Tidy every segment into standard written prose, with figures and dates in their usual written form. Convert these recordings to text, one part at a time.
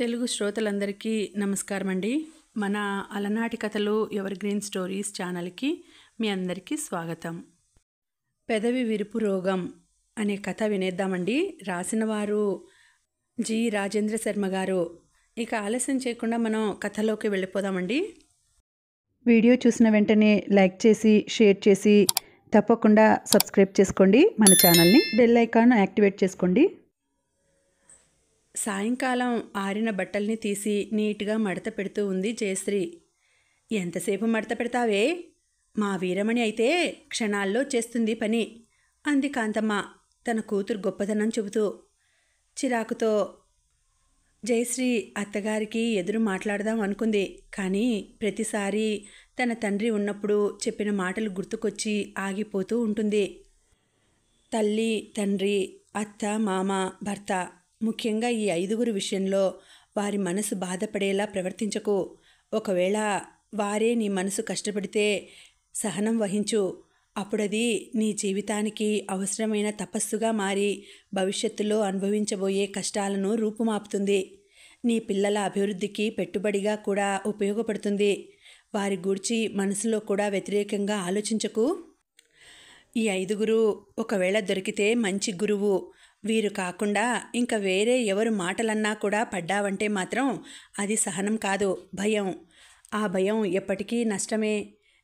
తెలుగు శ్రోతలందరికీ నమస్కారం అండి. మన అలనాటి కథలు ఎవర్ గ్రీన్ స్టోరీస్ ఛానల్కి మీ అందరికీ స్వాగతం. పెదవి విరుపు రోగం అనే కథ వినేద్దామండి. రాసిన వారు జి రాజేంద్ర శర్మ గారు. ఇక ఆలస్యం చేయకుండా మనం కథలోకి వెళ్ళిపోదామండి. వీడియో చూసిన వెంటనే లైక్ చేసి షేర్ చేసి తప్పకుండా సబ్స్క్రైబ్ చేసుకోండి. మన ఛానల్ని బెల్ ఐకాన్ యాక్టివేట్ చేసుకోండి. సాయంకాలం ఆరిన బట్టల్ని తీసి నీట్గా మడత పెడుతూ ఉంది జయశ్రీ. ఎంతసేపు మడత పెడతావే? మా వీరమణి అయితే క్షణాల్లో చేస్తుంది పని అంది కాంతమ్మ తన కూతురు గొప్పతనం చెబుతూ. చిరాకుతో జయశ్రీ అత్తగారికి ఎదురు మాట్లాడదాం అనుకుంది. కానీ ప్రతిసారి తన తండ్రి ఉన్నప్పుడు చెప్పిన మాటలు గుర్తుకొచ్చి ఆగిపోతూ ఉంటుంది. తల్లి, తండ్రి, అత్త, మామ, భర్త, ముఖ్యంగా ఈ 5గురు విషయంలో వారి మనసు బాధపడేలా ప్రవర్తించకు. ఒకవేళ వారే నీ మనసు కష్టపడితే సహనం వహించు. అప్పుడది నీ జీవితానికి అవసరమైన తపస్సుగా మారి భవిష్యత్తులో అనుభవించబోయే కష్టాలను రూపుమాపుతుంది. నీ పిల్లల అభివృద్ధికి పెట్టుబడిగా కూడా ఉపయోగపడుతుంది. వారి గూర్చి మనసులో కూడా వ్యతిరేకంగా ఆలోచించకు. ఈ 5గురు ఒకవేళ దొరికితే మంచి గురువు. వీరు కాకుండా ఇంకా వేరే ఎవరు మాటలన్నా కూడా పడ్డావంటే మాత్రం అది సహనం కాదు, భయం. ఆ భయం ఎప్పటికీ నష్టమే.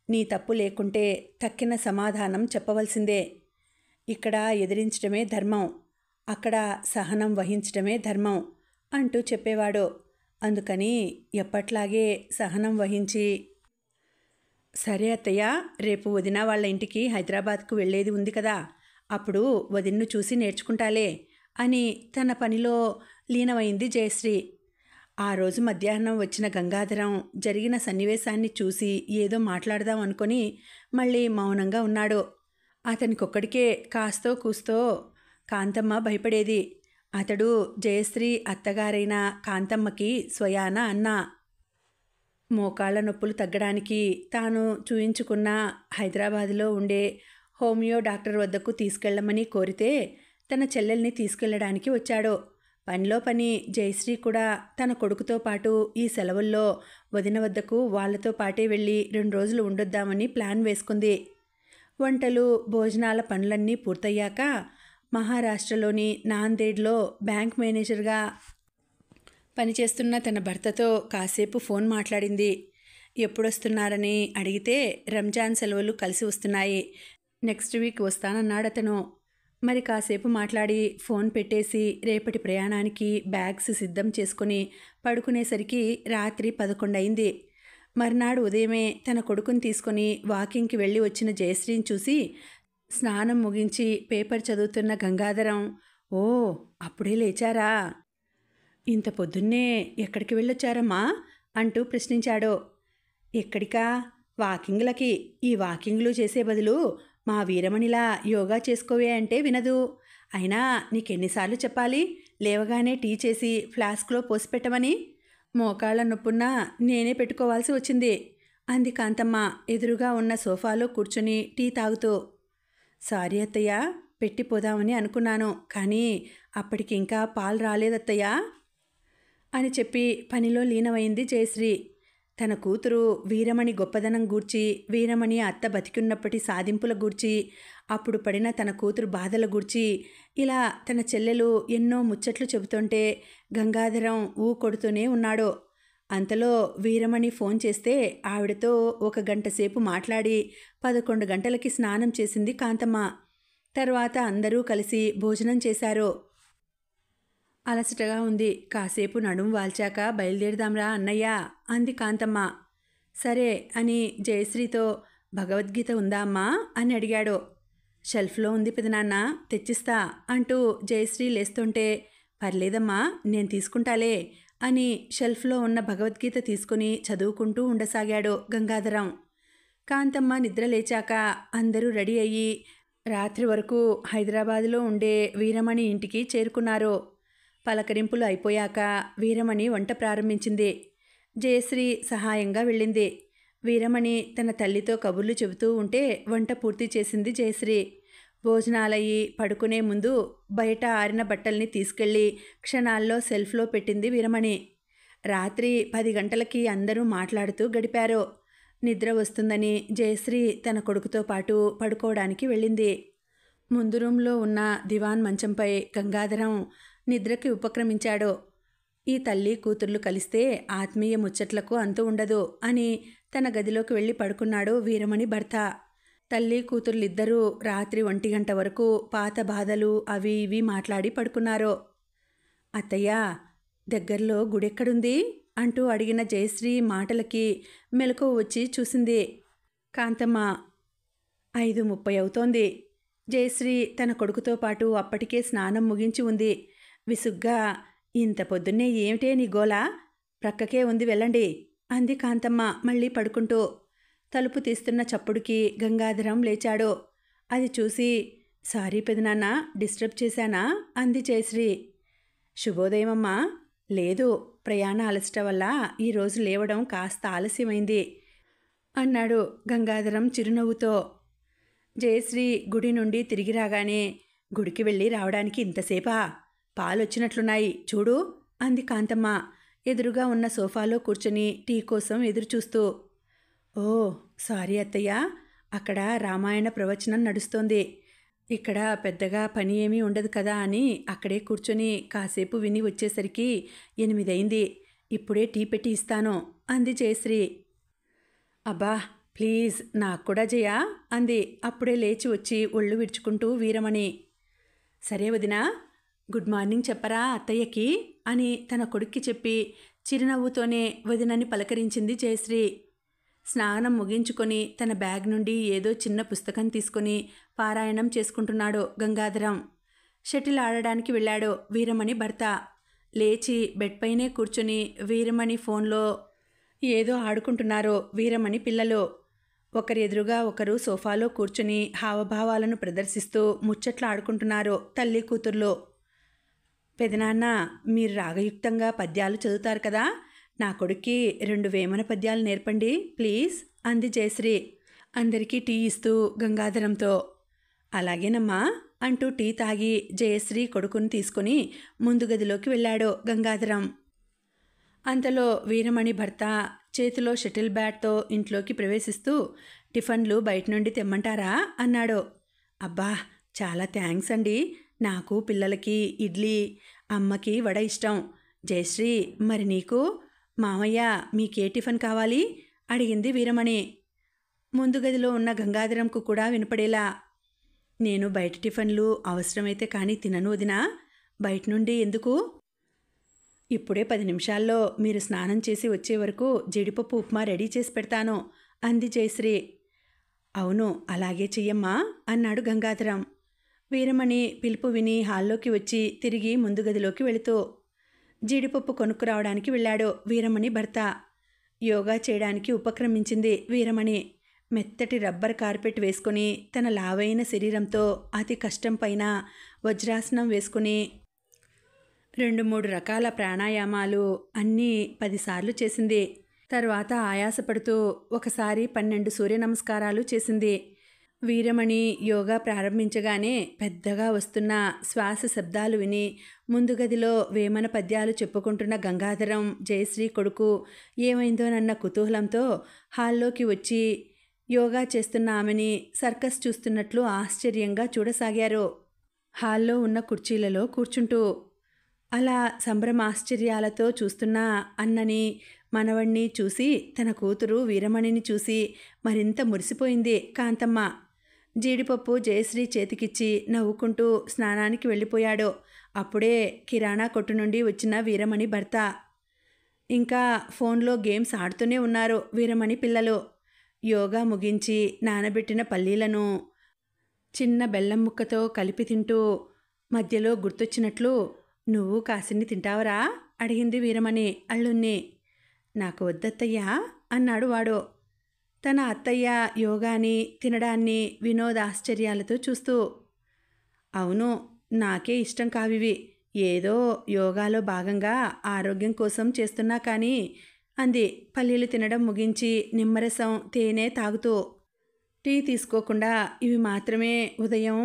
నీ తప్పు లేకుంటే తక్కిన సమాధానం చెప్పవలసిందే. ఇక్కడ ఎదిరించడమే ధర్మం, అక్కడ సహనం వహించడమే ధర్మం అంటూ చెప్పేవాడు. అందుకని ఎప్పట్లాగే సహనం వహించి, సరే అత్తయ్య, రేపు వదిన వాళ్ళ ఇంటికి హైదరాబాద్కు వెళ్ళేది ఉంది కదా, అప్పుడు వదిన్ను చూసి నేర్చుకుంటాలే అని తన పనిలో లీనమైంది జయశ్రీ. ఆ రోజు మధ్యాహ్నం వచ్చిన గంగాధరం జరిగిన సన్నివేశాన్ని చూసి ఏదో మాట్లాడదాం అనుకొని మళ్ళీ మౌనంగా ఉన్నాడు. అతనికొక్కడికే కాస్తో కూస్తో కాంతమ్మ భయపడేది. అతడు జయశ్రీ అత్తగారైన కాంతమ్మకి స్వయాన అన్న. మోకాళ్ళ నొప్పులు తగ్గడానికి తాను చూయించుకున్న హైదరాబాదులో ఉండే హోమియో డాక్టర్ వద్దకు తీసుకెళ్లమని కోరితే తన చెల్లెల్ని తీసుకెళ్లడానికి వచ్చాడు. పనిలో పని జయశ్రీ కూడా తన కొడుకుతో పాటు ఈ సెలవుల్లో వదిన వద్దకు వాళ్లతో పాటే వెళ్ళి 2 రోజులు ఉండొద్దామని ప్లాన్ వేసుకుంది. వంటలు, భోజనాల పనులన్నీ పూర్తయ్యాక మహారాష్ట్రలోని నాందేడ్లో బ్యాంక్ మేనేజర్గా పనిచేస్తున్న తన భర్తతో కాసేపు ఫోన్ మాట్లాడింది. ఎప్పుడొస్తున్నారని అడిగితే రంజాన్ సెలవులు కలిసి వస్తున్నాయి, నెక్స్ట్ వీక్ వస్తానన్నాడతను. మరి కాసేపు మాట్లాడి ఫోన్ పెట్టేసి రేపటి ప్రయాణానికి బ్యాగ్స్ సిద్ధం చేసుకుని పడుకునేసరికి రాత్రి 11 అయింది. మర్నాడు ఉదయమే తన కొడుకుని తీసుకుని వాకింగ్కి వెళ్ళి వచ్చిన జయశ్రీని చూసి స్నానం ముగించి పేపర్ చదువుతున్న గంగాధరం, ఓ అప్పుడే లేచారా? ఇంత పొద్దున్నే ఎక్కడికి వెళ్ళొచ్చారమ్మా అంటూ ప్రశ్నించాడు. ఎక్కడికా? వాకింగ్లకి. ఈ వాకింగ్లు చేసే బదులు మా వీరమణిలా యోగా చేసుకోవే అంటే వినదు. అయినా నీకెన్నిసార్లు చెప్పాలి లేవగానే టీ చేసి ఫ్లాస్క్లో పోసి పెట్టమని? మోకాళ్ళ నొప్పున్నా నేనే పెట్టుకోవాల్సి వచ్చింది అంది కాంతమ్మ ఎదురుగా ఉన్న సోఫాలో కూర్చుని టీ తాగుతూ. సారీ అత్తయ్య, పెట్టిపోదామని అనుకున్నాను, కానీ అప్పటికి ఇంకా పాలు రాలేదత్తయ్యా అని చెప్పి పనిలో లీనమైంది జయశ్రీ. తన కూతురు వీరమణి గొప్పదనం గూర్చి, వీరమణి అత్త బతికున్నప్పటి సాధింపుల గూర్చి, అప్పుడు పడిన తన కూతురు బాధల గూర్చి, ఇలా తన చెల్లెలు ఎన్నో ముచ్చట్లు చెబుతుంటే గంగాధరం కొడుతూనే ఉన్నాడు. అంతలో వీరమణి ఫోన్ చేస్తే ఆవిడతో 1 గంట సేపు మాట్లాడి 11 గంటలకి స్నానం చేసింది కాంతమ్మ. తర్వాత అందరూ కలిసి భోజనం చేశారు. అలసటగా ఉంది, కాసేపు నడుము వాల్చాక బయలుదేరదాంరా అన్నయ్య అంది కాంతమ్మ. సరే అని జయశ్రీతో భగవద్గీత ఉందా అమ్మా అని అడిగాడు. షెల్ఫ్లో ఉంది పెదనాన్న, తెచ్చిస్తా అంటూ జయశ్రీ లేస్తుంటే పర్లేదమ్మా నేను తీసుకుంటాలే అని షెల్ఫ్లో ఉన్న భగవద్గీత తీసుకుని చదువుకుంటూ ఉండసాగాడు గంగాధరం. కాంతమ్మ నిద్ర లేచాక అందరూ రెడీ అయ్యి రాత్రి వరకు హైదరాబాదులో ఉండే వీరమణి ఇంటికి చేరుకున్నారు. పలకరింపులు అయిపోయాక వీరమణి వంట ప్రారంభించింది. జయశ్రీ సహాయంగా వెళ్ళింది. వీరమణి తన తల్లితో కబుర్లు చెబుతూ ఉంటే వంట పూర్తి చేసింది జయశ్రీ. భోజనాలయ్యి పడుకునే ముందు బయట ఆరిన బట్టల్ని తీసుకెళ్ళి క్షణాల్లో సెల్ఫ్లో పెట్టింది వీరమణి. రాత్రి 10 గంటలకి అందరూ మాట్లాడుతూ గడిపారు. నిద్ర వస్తుందని జయశ్రీ తన కొడుకుతో పాటు పడుకోవడానికి వెళ్ళింది. ముందు రూంలో ఉన్న దివాన్ మంచంపై గంగాధరం నిద్రకి ఉపక్రమించాడు. ఈ తల్లి కూతుర్లు కలిస్తే ఆత్మీయ ముచ్చట్లకు అంతు ఉండదు అని తన గదిలోకి వెళ్ళి పడుకున్నాడు వీరమణి భర్త. తల్లి కూతుర్లిద్దరూ రాత్రి 1 గంట వరకు పాత బాధలు అవి ఇవి మాట్లాడి పడుకున్నారు. అత్తయ్య, దగ్గరలో గుడెక్కడుంది అంటూ అడిగిన జయశ్రీ మాటలకి మెలకువ వచ్చి చూసింది. కాంతమ్మ, 5:30 అవుతోంది. జయశ్రీ తన కొడుకుతో పాటు అప్పటికే స్నానం ముగించి ఉంది. విసుగ్గా, ఇంత పొద్దున్నే ఏమిటే నీ గోలా? ప్రక్కకే ఉంది, వెళ్ళండి అంది కాంతమ్మ మళ్ళీ పడుకుంటూ. తలుపు తీస్తున్న చప్పుడుకి గంగాధరం లేచాడు. అది చూసి, సారీ పెదనాన్న, డిస్టర్బ్ చేశానా అంది జయశ్రీ. శుభోదయమమ్మా. లేదు, ప్రయాణ అలసట వల్ల ఈరోజు లేవడం కాస్త ఆలస్యమైంది అన్నాడు గంగాధరం చిరునవ్వుతో. జయశ్రీ గుడి నుండి తిరిగి రాగానే, గుడికి వెళ్ళి రావడానికి ఇంతసేపా? పాలొచ్చినట్లున్నాయి చూడు అంది కాంతమ్మ ఎదురుగా ఉన్న సోఫాలో కూర్చొని టీ కోసం ఎదురుచూస్తూ. ఓ సారీ అత్తయ్య, అక్కడ రామాయణ ప్రవచనం నడుస్తోంది. ఇక్కడ పెద్దగా పని ఏమీ ఉండదు కదా అని అక్కడే కూర్చొని కాసేపు విని వచ్చేసరికి 8 అయింది. ఇప్పుడే టీ పెట్టి ఇస్తాను అంది జయశ్రీ. అబ్బా ప్లీజ్, నాకు కూడా జయా అంది అప్పుడే లేచి వచ్చి ఒళ్ళు విడుచుకుంటూ వీరమణి. సరే వదినా, గుడ్ మార్నింగ్ చెప్పరా అత్తయ్యకి అని తన కొడుక్కి చెప్పి చిరునవ్వుతోనే వదినని పలకరించింది జయశ్రీ. స్నానం ముగించుకొని తన బ్యాగ్ నుండి ఏదో చిన్న పుస్తకం తీసుకొని పారాయణం చేసుకుంటున్నాడు గంగాధరం. షటిల్ ఆడడానికి వెళ్ళాడు వీరమణి భర్త. లేచి బెడ్ పైనే కూర్చొని వీరమణి ఫోన్లో ఏదో ఆడుకుంటున్నారు వీరమణి పిల్లలు. ఒకరి ఎదురుగా ఒకరు సోఫాలో కూర్చొని హావభావాలను ప్రదర్శిస్తూ ముచ్చట్లు ఆడుకుంటున్నారు తల్లి కూతుర్లు. పెదనాన్న, మీరు రాగయుక్తంగా పద్యాలు చదువుతారు కదా, నా కొడుక్కి 2 వేమన పద్యాలు నేర్పండి ప్లీజ్ అంది జయశ్రీ అందరికీ టీ ఇస్తూ గంగాధరంతో. అలాగేనమ్మా అంటూ టీ తాగి జయశ్రీ కొడుకుని తీసుకుని ముందు గదిలోకి వెళ్ళాడు గంగాధరం. అంతలో వీరమణి భర్త చేతిలో షటిల్ బ్యాట్తో ఇంట్లోకి ప్రవేశిస్తూ, టిఫన్లు బయట నుండి తెమ్మంటారా అన్నాడు. అబ్బా చాలా థ్యాంక్స్ అండి, నాకు పిల్లలకి ఇడ్లీ, అమ్మకి వడ ఇష్టం. జయశ్రీ, మరి నీకు? మామయ్య, మీకే టిఫిన్ కావాలి అడిగింది వీరమణి ముందు గదిలో ఉన్న గంగాధరంకు కూడా వినపడేలా. నేను బయట టిఫిన్లు అవసరమైతే కానీ తినను వదినా. బయట నుండి ఎందుకు? ఇప్పుడే 10 నిమిషాల్లో మీరు స్నానం చేసి వచ్చే వరకు జీడిపప్పు ఉప్మా రెడీ చేసి పెడతాను అంది జయశ్రీ. అవును అలాగే చెయ్యమ్మా అన్నాడు గంగాధరం. వీరమణి పిలుపు విని హాల్లోకి వచ్చి తిరిగి ముందు గదిలోకి వెళుతూ జీడిపప్పు కొనుక్కురావడానికి వెళ్ళాడు వీరమణి భర్త. యోగా చేయడానికి ఉపక్రమించింది వీరమణి. మెత్తటి రబ్బర్ కార్పెట్ వేసుకుని తన లావైన శరీరంతో అతి కష్టం పైన వజ్రాసనం వేసుకుని 2-3 రకాల ప్రాణాయామాలు అన్నీ 10 సార్లు చేసింది. తర్వాత ఆయాసపడుతూ ఒకసారి 12 సూర్య నమస్కారాలు చేసింది. వీరమణి యోగా ప్రారంభించగానే పెద్దగా వస్తున్న శ్వాస శబ్దాలు విని ముందు గదిలో వేమన పద్యాలు చెప్పుకుంటున్న గంగాధరం జయశ్రీ కొడుకు ఏమైందోనన్న కుతూహలంతో హాల్లోకి వచ్చి యోగా చేస్తున్న ఆమెని సర్కస్ చూస్తున్నట్లు ఆశ్చర్యంగా చూడసాగారు. హాల్లో ఉన్న కుర్చీలలో కూర్చుంటూ అలా సంభ్రమాశ్చర్యాలతో చూస్తున్న అన్నని మనవణ్ణి చూసి తన కూతురు వీరమణిని చూసి మరింత మురిసిపోయింది కాంతమ్మ. జీడిపప్పు జయశ్రీ చేతికిచ్చి నవ్వుకుంటూ స్నానానికి వెళ్ళిపోయాడు. అప్పుడే కిరాణా కొట్టు నుండి వచ్చిన వీరమణి భర్త. ఇంకా ఫోన్లో గేమ్స్ ఆడుతూనే ఉన్నారు వీరమణి పిల్లలు. యోగా ముగించి నానబెట్టిన పల్లీలను చిన్న బెల్లం ముక్కతో కలిపి తింటూ మధ్యలో గుర్తొచ్చినట్లు, నువ్వు కాసిన్ని తింటావరా అడిగింది వీరమణి అల్లుణ్ణి. నాకు వద్దత్తయ్యా అన్నాడు వాడు. తన అత్తయ్య యోగాని తినడాన్ని వినోదాశ్చర్యాలతో చూస్తూ. అవును, నాకే ఇష్టం కావివి. ఏదో యోగాలో భాగంగా ఆరోగ్యం కోసం చేస్తున్నా కానీ అంది పల్లీలు తినడం ముగించి నిమ్మరసం తేనె తాగుతూ. టీ తీసుకోకుండా ఇవి మాత్రమే ఉదయం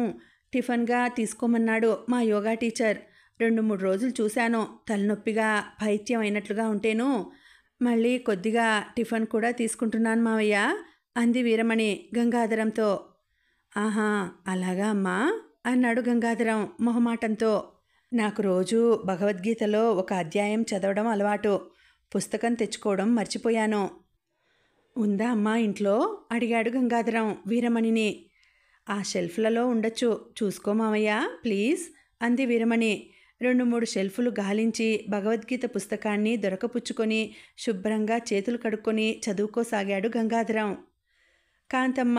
టిఫిన్గా తీసుకోమన్నాడు మా యోగా టీచర్. 2-3 రోజులు చూశాను. తలనొప్పిగా పైత్యం అయినట్లుగా ఉంటేను. మళ్ళీ కొద్దిగా టిఫిన్ కూడా తీసుకుంటున్నాను మావయ్య అంది వీరమణి గంగాధరంతో. ఆహా, అలాగా అమ్మా అన్నాడు గంగాధరం మొహమాటంతో. నాకు రోజు భగవద్గీతలో ఒక అధ్యాయం చదవడం అలవాటు. పుస్తకం తెచ్చుకోవడం మర్చిపోయాను. ఉందా అమ్మా ఇంట్లో అడిగాడు గంగాధరం వీరమణిని. ఆ షెల్ఫ్లలో ఉండొచ్చు, చూసుకో మామయ్య ప్లీజ్ అంది వీరమణి. 2-3 షెల్ఫులు గాలించి భగవద్గీత పుస్తకాన్ని దొరకపుచ్చుకొని శుభ్రంగా చేతులు కడుక్కొని చదువుకోసాగాడు గంగాధరం. కాంతమ్మ,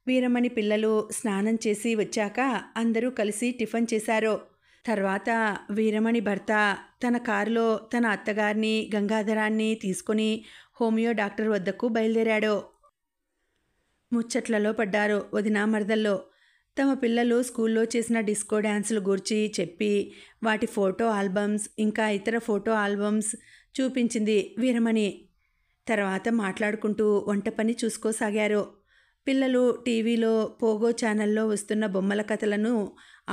వీరమణి పిల్లలు స్నానం చేసి వచ్చాక అందరూ కలిసి టిఫిన్ చేశారు. తర్వాత వీరమణి భర్త తన కారులో తన అత్తగారిని గంగాధరాన్ని తీసుకొని హోమియో డాక్టర్ వద్దకు బయలుదేరాడు. ముచ్చట్లలో పడ్డారు వదిన మరదల్లో. తమ పిల్లలు స్కూల్లో చేసిన డిస్కో డ్యాన్సులు గూర్చి చెప్పి వాటి ఫోటో ఆల్బమ్స్ ఇంకా ఇతర ఫోటో ఆల్బమ్స్ చూపించింది వీరమణి. తర్వాత మాట్లాడుకుంటూ వంట పని చూసుకోసాగారు. పిల్లలు టీవీలో పోగో ఛానల్లో వస్తున్న బొమ్మల కథలను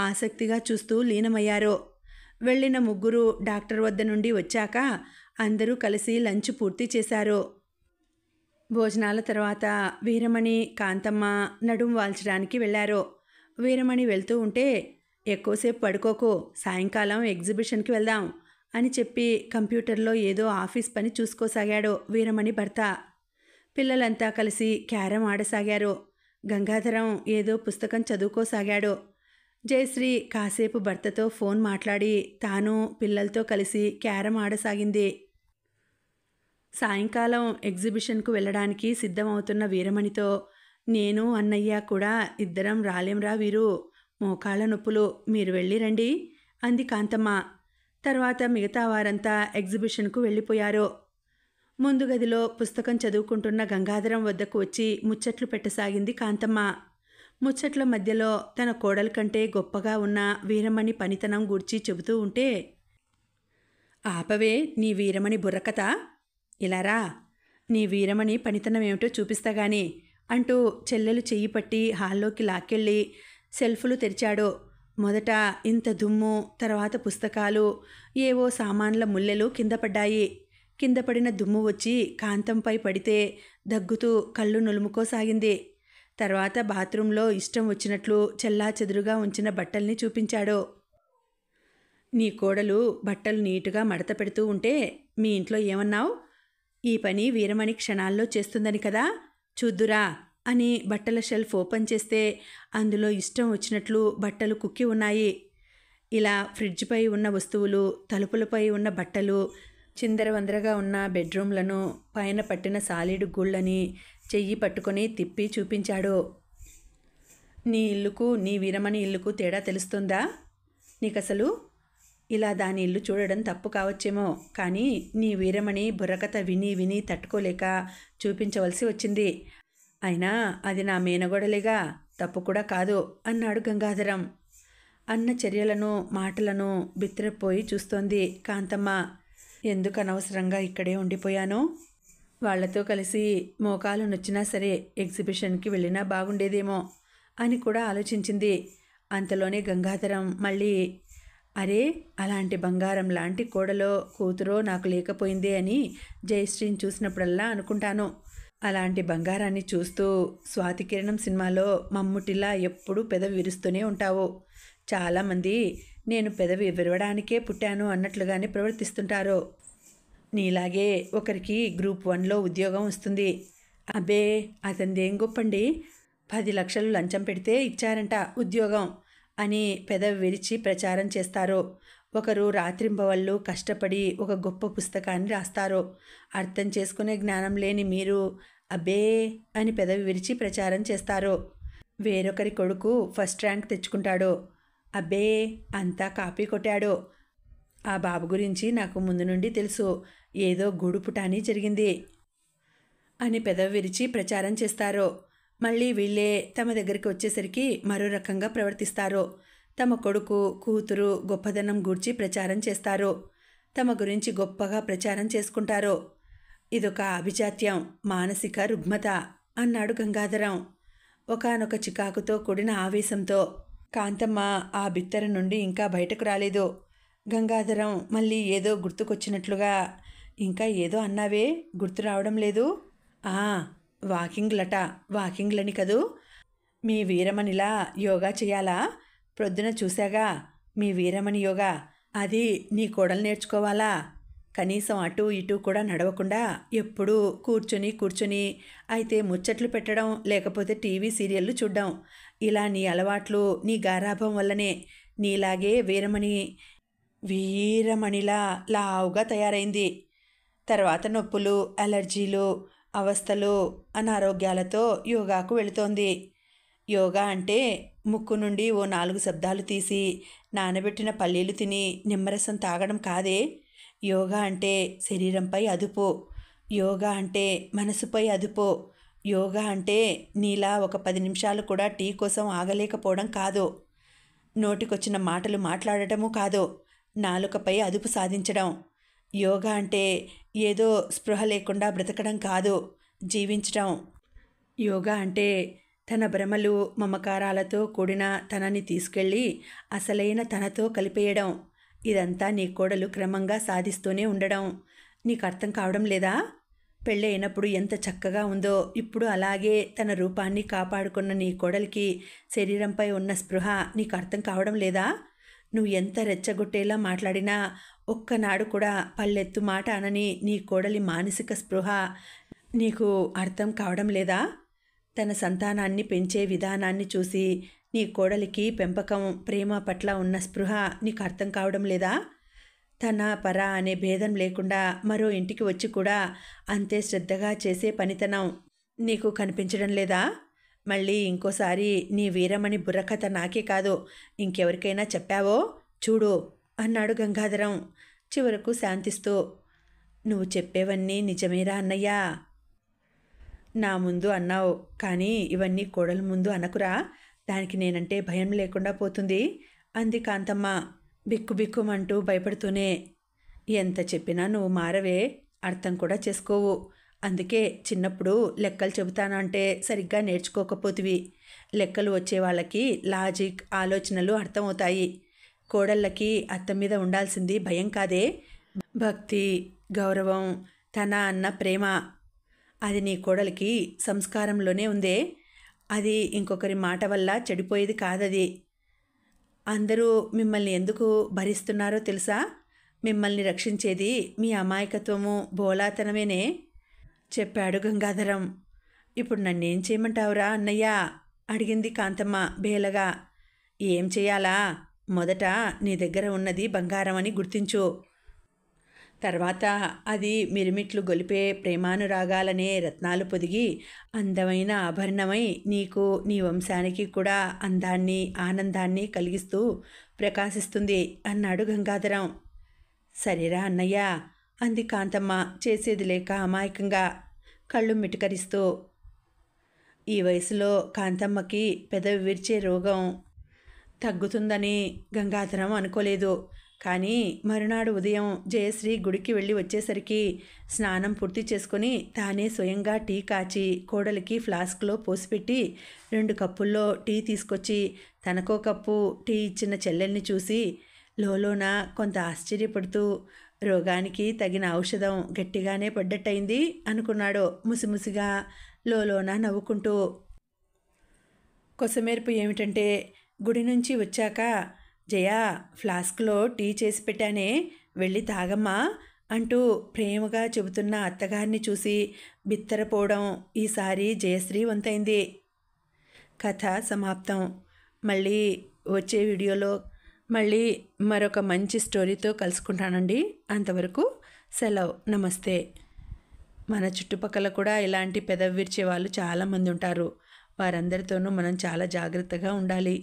ఆసక్తిగా చూస్తూ లీనమయ్యారు. వెళ్ళిన 3 డాక్టర్ వద్ద నుండి వచ్చాక అందరూ కలిసి లంచ్ పూర్తి చేశారు. భోజనాల తర్వాత వీరమణి, కాంతమ్మ నడుం వాల్చడానికి వెళ్ళారు. వీరమణి వెళ్తూ ఉంటే, ఎక్కువసేపు పడుకోకు, సాయంకాలం ఎగ్జిబిషన్కి వెళ్దాం అని చెప్పి కంప్యూటర్లో ఏదో ఆఫీస్ పని చూసుకోసాగాడు వీరమణి భర్త. పిల్లలంతా కలిసి క్యారం ఆడసాగారు. గంగాధరం ఏదో పుస్తకం చదువుకోసాగాడు. జయశ్రీ కాసేపు భర్తతో ఫోన్ మాట్లాడి తాను పిల్లలతో కలిసి క్యారం ఆడసాగింది. సాయంకాలం ఎగ్జిబిషన్కు వెళ్ళడానికి సిద్ధమవుతున్న వీరమణితో, నేను అన్నయ్య కూడా ఇద్దరం రాలేంరా వీరు, మోకాళ్ళ నొప్పులు, మీరు వెళ్ళి రండి అంది కాంతమ్మ. తర్వాత మిగతా వారంతా ఎగ్జిబిషన్కు వెళ్ళిపోయారు. ముందు గదిలో పుస్తకం చదువుకుంటున్న గంగాధరం వద్దకు వచ్చి ముచ్చట్లు పెట్టసాగింది కాంతమ్మ. ముచ్చట్ల మధ్యలో తన కోడల కంటే గొప్పగా ఉన్న వీరమణి పనితనం గూర్చి చెబుతూ ఉంటే, ఆపవే నీ వీరమణి బుర్రకథ, ఇలారా నీ వీరమణి పనితనం ఏమిటో చూపిస్తా గాని అంటూ చెల్లెలు చెయ్యి పట్టి హాల్లోకి లాక్కెళ్ళి సెల్ఫులు తెరిచాడు. మొదట ఇంత దుమ్ము, తర్వాత పుస్తకాలు, ఏవో సామాన్ల ముల్లెలు కింద పడ్డాయి. కింద పడిన దుమ్ము వచ్చి కాంతంపై పడితే దగ్గుతూ కళ్ళు నులుముకోసాగింది. తర్వాత బాత్రూంలో ఇష్టం వచ్చినట్లు చెల్లాచెదురుగా ఉంచిన బట్టల్ని చూపించాడు. నీ కోడలు బట్టలు నీటుగా మడత పెడుతూ ఉంటే మీ ఇంట్లో ఏమన్నావు? ఈ పని వీరమణి క్షణాల్లో చేస్తుందని కదా, చూద్దురా అని బట్టల షెల్ఫ్ ఓపెన్ చేస్తే అందులో ఇష్టం వచ్చినట్లు బట్టలు కుక్కి ఉన్నాయి. ఇలా ఫ్రిడ్జ్పై ఉన్న వస్తువులు, తలుపులపై ఉన్న బట్టలు, చిందరవందరగా ఉన్న బెడ్రూమ్లను, పైన పట్టిన సాలీడు గూళ్ళని చెయ్యి పట్టుకొని తిప్పి చూపించాడు. నీ ఇల్లుకు నీ వీరమణి ఇల్లుకు తేడా తెలుస్తుందా నీకసలు? ఇలా దాని ఇల్లు చూడడం తప్పు కావచ్చేమో, కానీ నీ వీరమణి బుర్రకథ విని విని తట్టుకోలేక చూపించవలసి వచ్చింది. అయినా అది నా మేనగోడలేగా, తప్పు కూడా కాదు అన్నాడు గంగాధరం. అన్న చర్యలను మాటలను బిత్తరపోయి చూస్తోంది కాంతమ్మ. ఎందుకు అనవసరంగా ఇక్కడే ఉండిపోయాను? వాళ్లతో కలిసి మోకాలు నొచ్చినా సరే ఎగ్జిబిషన్కి వెళ్ళినా బాగుండేదేమో అని కూడా ఆలోచించింది. అంతలోనే గంగాధరం మళ్ళీ, అరే అలాంటి బంగారం లాంటి కోడలో కూతురో నాకు లేకపోయిందే అని జయశ్రీని చూసినప్పుడల్లా అనుకుంటాను. అలాంటి బంగారాన్ని చూస్తూ స్వాతికిరణం సినిమాలో మమ్ముటిలా ఎప్పుడూ పెదవి విరుస్తూనే ఉంటావు. చాలామంది నేను పెదవి విరవడానికే పుట్టాను అన్నట్లుగానే ప్రవర్తిస్తుంటారు. నీలాగే ఒకరికి గ్రూప్ 1లో ఉద్యోగం వస్తుంది. అబ్బే అతనిదేం గొప్పండి, 10 లక్షలు లంచం పెడితే ఇచ్చారంట ఉద్యోగం అని పెదవి విరిచి ప్రచారం చేస్తారు. ఒకరు రాత్రింబవళ్ళు కష్టపడి ఒక గొప్ప పుస్తకాన్ని రాస్తారు. అర్థం చేసుకునే జ్ఞానం లేని మీరు అబ్బే అని పెదవి విరిచి ప్రచారం చేస్తారు. వేరొకరి కొడుకు ఫస్ట్ ర్యాంక్ తెచ్చుకుంటాడు. అబ్బే అంతా కాపీ కొట్టాడు. ఆ బాబు గురించి నాకు ముందు నుండి తెలుసు, ఏదో గూడుపుటాని జరిగింది అని పెదవి విరిచి ప్రచారం చేస్తారు. మళ్ళీ వీళ్ళే తమ దగ్గరికి వచ్చేసరికి మరో రకంగా ప్రవర్తిస్తారు. తమ కొడుకు కూతురు గొప్పదనం గూర్చి ప్రచారం చేస్తారు. తమ గురించి గొప్పగా ప్రచారం చేసుకుంటారు. ఇదొక అభిజాత్యం, మానసిక రుగ్మత అన్నాడు గంగాధరం ఒకానొక చికాకుతో కూడిన ఆవేశంతో. కాంతమ్మ ఆ బిత్తర నుండి ఇంకా బయటకు రాలేదు. గంగాధరం మళ్ళీ ఏదో గుర్తుకొచ్చినట్లుగా, ఇంకా ఏదో అన్నావే, గుర్తు రావడం లేదు. ఆ, వాకింగ్లట, వాకింగ్లని కదూ. మీ వీరమణిలా యోగా చేయాలా? ప్రొద్దున చూశాగా మీ వీరమణి యోగా, అది నీ కోడలు నేర్చుకోవాలా? కనీసం అటూ ఇటూ కూడా నడవకుండా ఎప్పుడూ కూర్చొని అయితే ముచ్చట్లు పెట్టడం, లేకపోతే టీవీ సీరియళ్ళు చూడ్డం. ఇలా నీ అలవాట్లు, నీ గారాభం వల్లనే నీలాగే వీరమణిలా లావుగా తయారైంది. తర్వాత నొప్పులు, అలర్జీలు, అవస్థలు, అనారోగ్యాలతో యోగాకు వెళుతోంది. యోగా అంటే ముక్కు నుండి ఓ 4 శబ్దాలు తీసి నానబెట్టిన పల్లీలు తిని నిమ్మరసం తాగడం కాదే. యోగా అంటే శరీరంపై అదుపు. యోగా అంటే మనసుపై అదుపు. యోగా అంటే నీలా ఒక 10 నిమిషాలు కూడా టీ కోసం ఆగలేకపోవడం కాదు. నోటికొచ్చిన మాటలు మాట్లాడటము కాదు, నాలుకపై అదుపు సాధించడం. యోగా అంటే ఏదో స్పృహ లేకుండా బ్రతకడం కాదు, జీవించడం. యోగా అంటే తన భ్రమలు, మమకారాలతో కూడిన తనని తీసుకెళ్ళి అసలైన తనతో కలిపేయడం. ఇదంతా నీ కోడలు క్రమంగా సాధిస్తూనే ఉండడం నీకు అర్థం కావడం లేదా? పెళ్ళి అయినప్పుడు ఎంత చక్కగా ఉందో, ఇప్పుడు అలాగే తన రూపాన్ని కాపాడుకున్న నీ కోడలికి శరీరంపై ఉన్న స్పృహ నీకు అర్థం కావడం లేదా? నువ్వు ఎంత రెచ్చగొట్టేలా మాట్లాడినా ఒక్కనాడు కూడా పల్లెత్తు మాట అనని నీ కోడలి మానసిక స్పృహ నీకు అర్థం కావడం లేదా? తన సంతానాన్ని పెంచే విధానాన్ని చూసి నీ కోడలికి పెంపకం, ప్రేమ పట్ల ఉన్న స్పృహ నీకు అర్థం కావడం లేదా? తన పర అనే భేదం లేకుండా మరో ఇంటికి వచ్చి కూడా అంతే శ్రద్ధగా చేసే పనితనం నీకు కనిపించడం లేదా? మళ్ళీ ఇంకోసారి నీ వీరమణి బుర్రకథ నాకే కాదు, ఇంకెవరికైనా చెప్పావో చూడు అన్నాడు గంగాధరం చివరకు శాంతిస్తూ. నువ్వు చెప్పేవన్నీ నిజమేరా అన్నయ్యా? నా ముందు అన్నావు, కానీ ఇవన్నీ కోడల ముందు అనకురా, దానికి నేనంటే భయం లేకుండా పోతుంది అంది కాంతమ్మ బిక్కుబిక్కుమంటూ భయపడుతూనే. ఎంత చెప్పినా నువ్వు మారవే, అర్థం కూడా చేసుకోవు. అందుకే చిన్నప్పుడు లెక్కలు చెబుతానంటే సరిగ్గా నేర్చుకోకపోతివి. లెక్కలు వచ్చే వాళ్ళకి లాజిక్, ఆలోచనలు అర్థమవుతాయి. కోడళ్ళకి అత్త మీద ఉండాల్సింది భయం కాదే, భక్తి, గౌరవం, తన అన్న ప్రేమ. అది నీ కోడలికి సంస్కారంలోనే ఉందే. అది ఇంకొకరి మాట వల్ల చెడిపోయేది కాదది. అందరూ మిమ్మల్ని ఎందుకు భరిస్తున్నారో తెలుసా? మిమ్మల్ని రక్షించేది మీ అమాయకత్వము, బోలాతనమేనే చెప్పాడు గంగాధరం. ఇప్పుడు నన్నేం చేయమంటావురా అన్నయ్య అడిగింది కాంతమ్మ బేలగా. ఏం చేయాలా? మొదట నీ దగ్గర ఉన్నది బంగారం అని గుర్తించు. తర్వాత అది మిరిమిట్లు గొలిపే ప్రేమానురాగాలనే రత్నాలు పొదిగి అందమైన ఆభరణమై నీకు, నీ వంశానికి కూడా అందాన్ని, ఆనందాన్ని కలిగిస్తూ ప్రకాశిస్తుంది అన్నాడు గంగాధరం. సరేరా అన్నయ్య అంది కాంతమ్మ చేసేది లేక అమాయకంగా కళ్ళు మిటకరిస్తూ. ఈ వయసులో కాంతమ్మకి పెదవి విరిచే రోగం తగ్గుతుందని గంగాధరం అనుకోలేదు. కానీ మరునాడు ఉదయం జయశ్రీ గుడికి వెళ్ళి వచ్చేసరికి స్నానం పూర్తి చేసుకుని తానే స్వయంగా టీ కాచి కోడలికి ఫ్లాస్క్లో పోసిపెట్టి 2 కప్పుల్లో టీ తీసుకొచ్చి తనకో కప్పు టీ ఇచ్చిన చెల్లెల్ని చూసి లోలోన కొంత ఆశ్చర్యపడుతూ రోగానికి తగిన ఔషధం గట్టిగానే పడ్డట్టయింది అనుకున్నాడు ముసిముసిగా, లోలోన నవ్వుకుంటూ. కొసమేర్పు ఏమిటంటే గుడి నుంచి వచ్చాక జయా ఫ్లాస్క్లో టీ చేసి పెట్టానే, వెళ్ళి తాగమ్మా అంటూ ప్రేమగా చెబుతున్న అత్తగారిని చూసి బిత్తరపోవడం ఈసారి జయశ్రీ వంతైంది. కథ సమాప్తం. మళ్ళీ వచ్చే వీడియోలో మళ్ళీ మరొక మంచి స్టోరీతో కలుసుకుంటానండి. అంతవరకు సెలవు, నమస్తే. మన చుట్టుపక్కల కూడా ఇలాంటి పెదవి విరిచే వాళ్ళు చాలామంది ఉంటారు. వారందరితోనూ మనం చాలా జాగ్రత్తగా ఉండాలి.